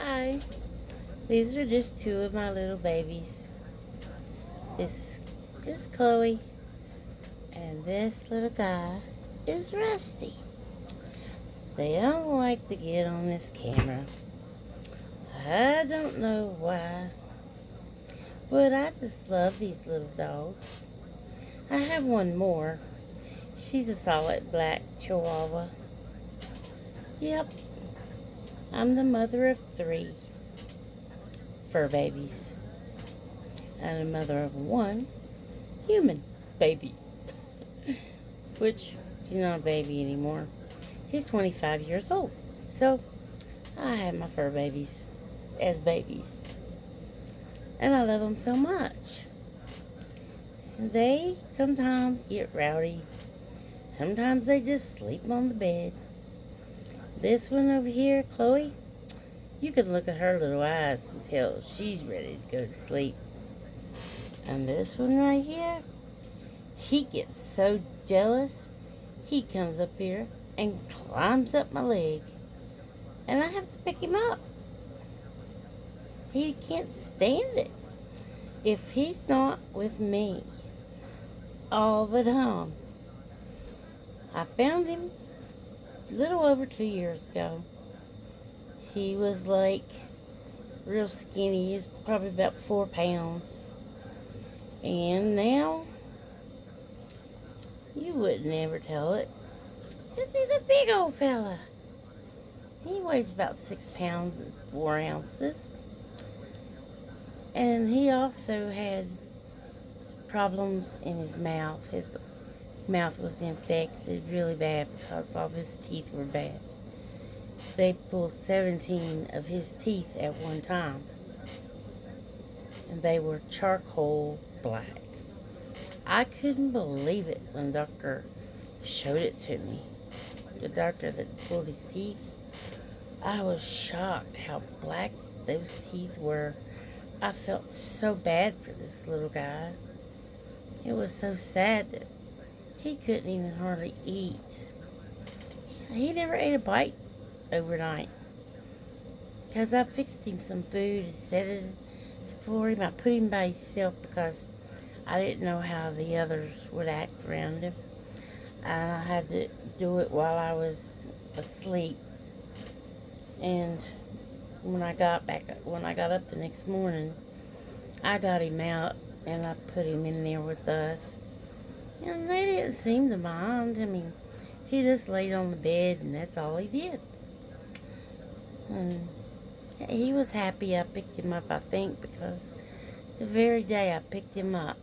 Hi, these are just two of my little babies. This is Chloe, and this little guy is Rusty. They don't like to get on this camera. I don't know why, but I just love these little dogs. I have one more. She's a solid black Chihuahua. Yep, I'm the mother of three fur babies and a mother of one human baby, which he's not a baby anymore. He's 25 years old. So I have my fur babies as babies. And I love them so much. They sometimes get rowdy. Sometimes they just sleep on the bed. This one over here, Chloe, you can look at her little eyes and tell she's ready to go to sleep. And this one right here, he gets so jealous, he comes up here and climbs up my leg. And I have to pick him up. He can't stand it if he's not with me all the time. I found him a little over 2 years ago. He was like real skinny. He was probably about 4 pounds. And now, you would never tell it, because he's a big old fella. He weighs about 6 pounds and 4 ounces. And he also had problems in his mouth. His mouth was infected really bad because all of his teeth were bad. They pulled 17 of his teeth at one time. And they were charcoal black. I couldn't believe it when the doctor showed it to me. The doctor that pulled his teeth. I was shocked how black those teeth were. I felt so bad for this little guy. It was so sad that he couldn't even hardly eat. He never ate a bite overnight. Because I fixed him some food and set it for him. I put him by himself because I didn't know how the others would act around him. And I had to do it while I was asleep. And when I got up the next morning, I got him out and I put him in there with us. And they didn't seem to mind. I mean, he just laid on the bed and that's all he did. And he was happy I picked him up, I think, because the very day I picked him up,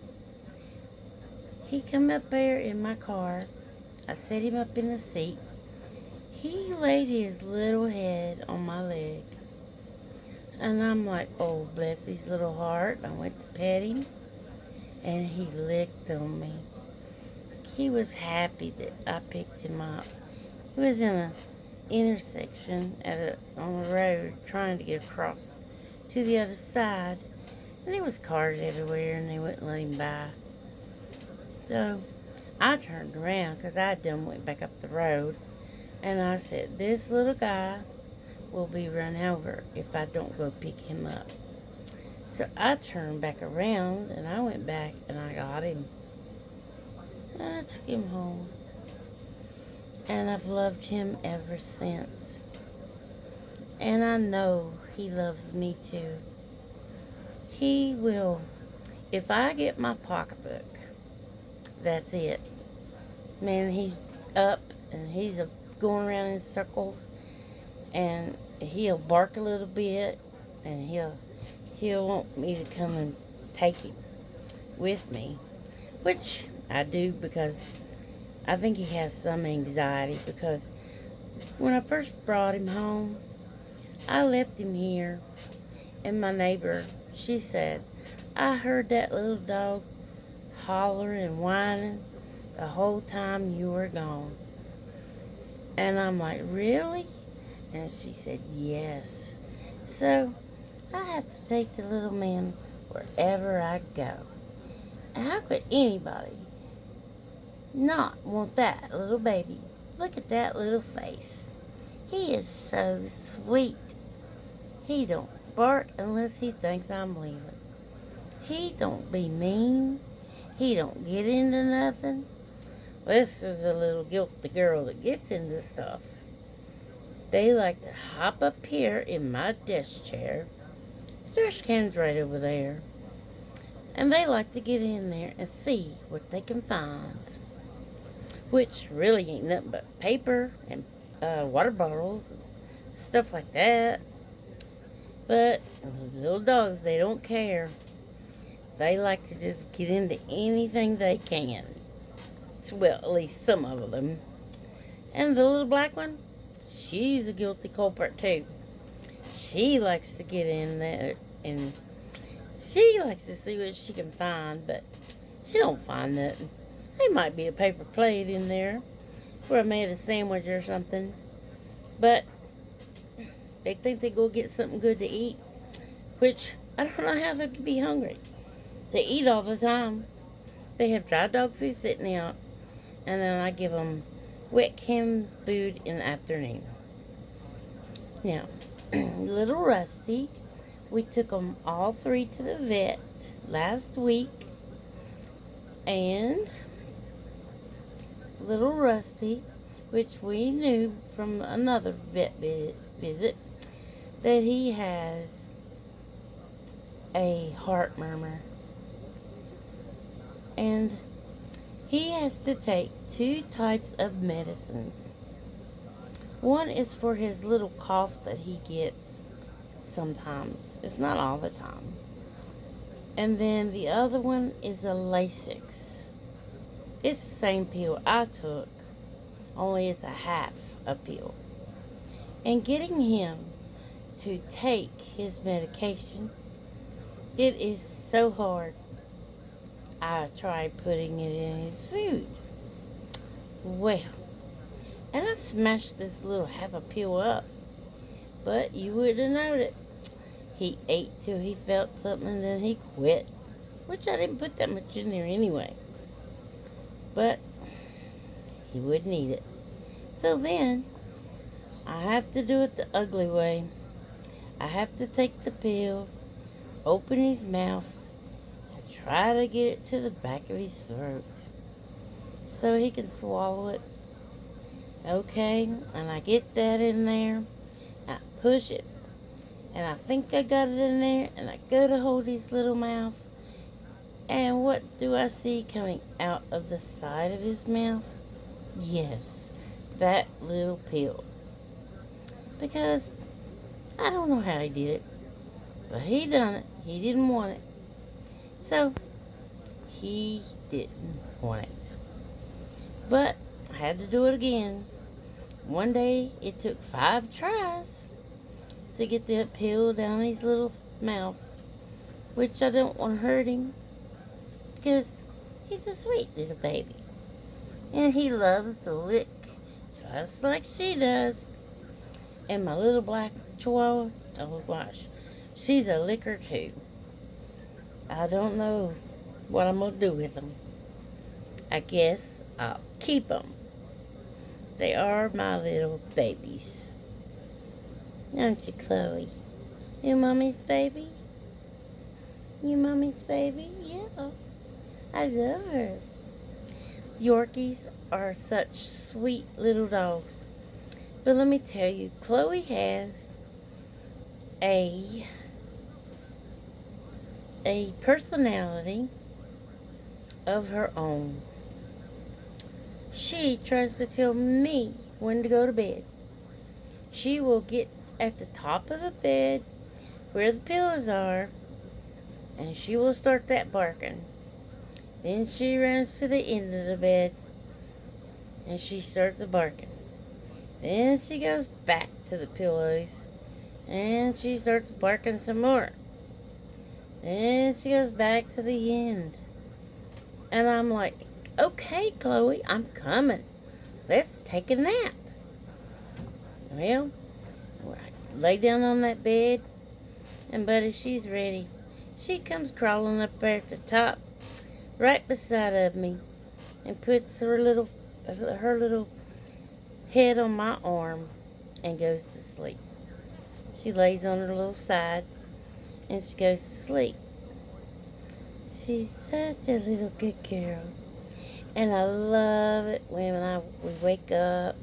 he come up there in my car. I set him up in the seat. He laid his little head on my leg. And I'm like, oh, bless his little heart. I went to pet him, and he licked on me. He was happy that I picked him up. He was in an intersection on the road trying to get across to the other side. And there was cars everywhere, and they wouldn't let him by. So I turned around because I done went back up the road. And I said, this little guy will be run over if I don't go pick him up. So I turned back around and I went back and I got him. And I took him home. And I've loved him ever since. And I know he loves me too. He will. If I get my pocketbook, that's it. Man, he's up and he's going around in circles. And he'll bark a little bit, and he'll want me to come and take him with me, which I do because I think he has some anxiety. Because when I first brought him home, I left him here, and my neighbor, she said, I heard that little dog hollering and whining the whole time you were gone. And I'm like, really? And she said, yes. So, I have to take the little man wherever I go. And how could anybody not want that little baby? Look at that little face. He is so sweet. He don't bark unless he thinks I'm leaving. He don't be mean. He don't get into nothing. This is a little guilty girl that gets into stuff. They like to hop up here in my desk chair. Trash can's right over there. And they like to get in there and see what they can find. Which really ain't nothing but paper and water bottles and stuff like that. But little dogs, they don't care. They like to just get into anything they can. Well, at least some of them. And the little black one, she's a guilty culprit too. She likes to get in there and she likes to see what she can find, but she don't find nothing. There might be a paper plate in there where I made a sandwich or something. But they think they go get something good to eat, which I don't know how they could be hungry. They eat all the time. They have dry dog food sitting out, and then I give them wet canned food in the afternoon. Now, little Rusty, we took them all three to the vet last week, and little Rusty, which we knew from another vet visit, that he has a heart murmur. And he has to take 2 types of medicines. One is for his little cough that he gets sometimes. It's not all the time. And then the other one is a Lasix. It's the same pill I took, only it's a half a pill. And getting him to take his medication, it is so hard. I tried putting it in his food. Well, and I smashed this little half a pill up, but you wouldn't have known it. He ate till he felt something and then he quit, which I didn't put that much in there anyway. But he wouldn't eat it. So then, I have to do it the ugly way. I have to take the pill, open his mouth, and try to get it to the back of his throat so he can swallow it. Okay, and I get that in there, and I push it, and I think I got it in there, and I go to hold his little mouth, and what do I see coming out of the side of his mouth? Yes, that little pill. Because I don't know how he did it, but he done it. He didn't want it. So, he didn't want it. But I had to do it again. One day, it took 5 tries to get that pill down his little mouth, which I don't want to hurt him, because he's a sweet little baby. And he loves to lick, just like she does. And my little black chihuahua, oh gosh, she's a licker too. I don't know what I'm going to do with them. I guess I'll keep them. They are my little babies. Aren't you, Chloe? You mommy's baby? You mommy's baby? Yeah. I love her. Yorkies are such sweet little dogs. But let me tell you, Chloe has a personality of her own. She tries to tell me when to go to bed. She will get at the top of the bed where the pillows are, and she will start that barking. Then she runs to the end of the bed, and she starts barking. Then she goes back to the pillows, and she starts barking some more. Then she goes back to the end. And I'm like, okay, Chloe, I'm coming. Let's take a nap. Well, I lay down on that bed, and buddy, she's ready. She comes crawling up there at the top, right beside of me, and puts her little head on my arm and goes to sleep. She lays on her little side and she goes to sleep. She's such a little good girl. And I love it when we wake up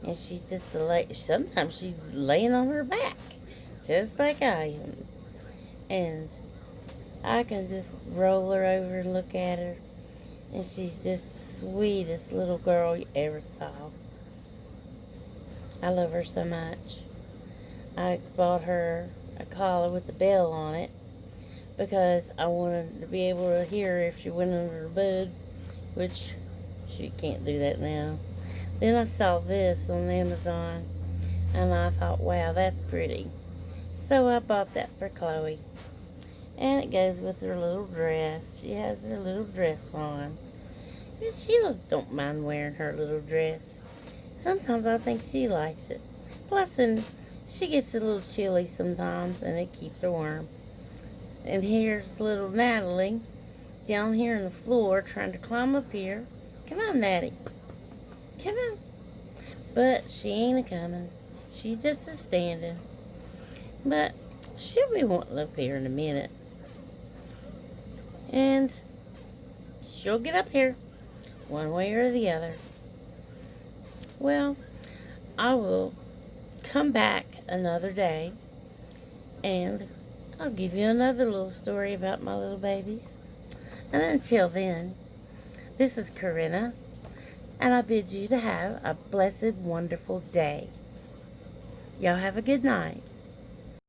and she's just sometimes she's laying on her back, just like I am. And I can just roll her over and look at her. And she's just the sweetest little girl you ever saw. I love her so much. I bought her a collar with a bell on it because I wanted to be able to hear her if she went under the bed, which she can't do that now. Then I saw this on Amazon, and I thought, wow, that's pretty. So I bought that for Chloe. And it goes with her little dress. She has her little dress on. And she don't mind wearing her little dress. Sometimes I think she likes it. Plus, and she gets a little chilly sometimes, and it keeps her warm. And here's little Natalie down here on the floor trying to climb up here. Come on, Natty. Come on. But she ain't a-coming. She's just a-standing. But she'll be wanting up here in a minute. And she'll get up here one way or the other. Well, I will come back another day and I'll give you another little story about my little babies. And until then, this is Corinna, and I bid you to have a blessed, wonderful day. Y'all have a good night.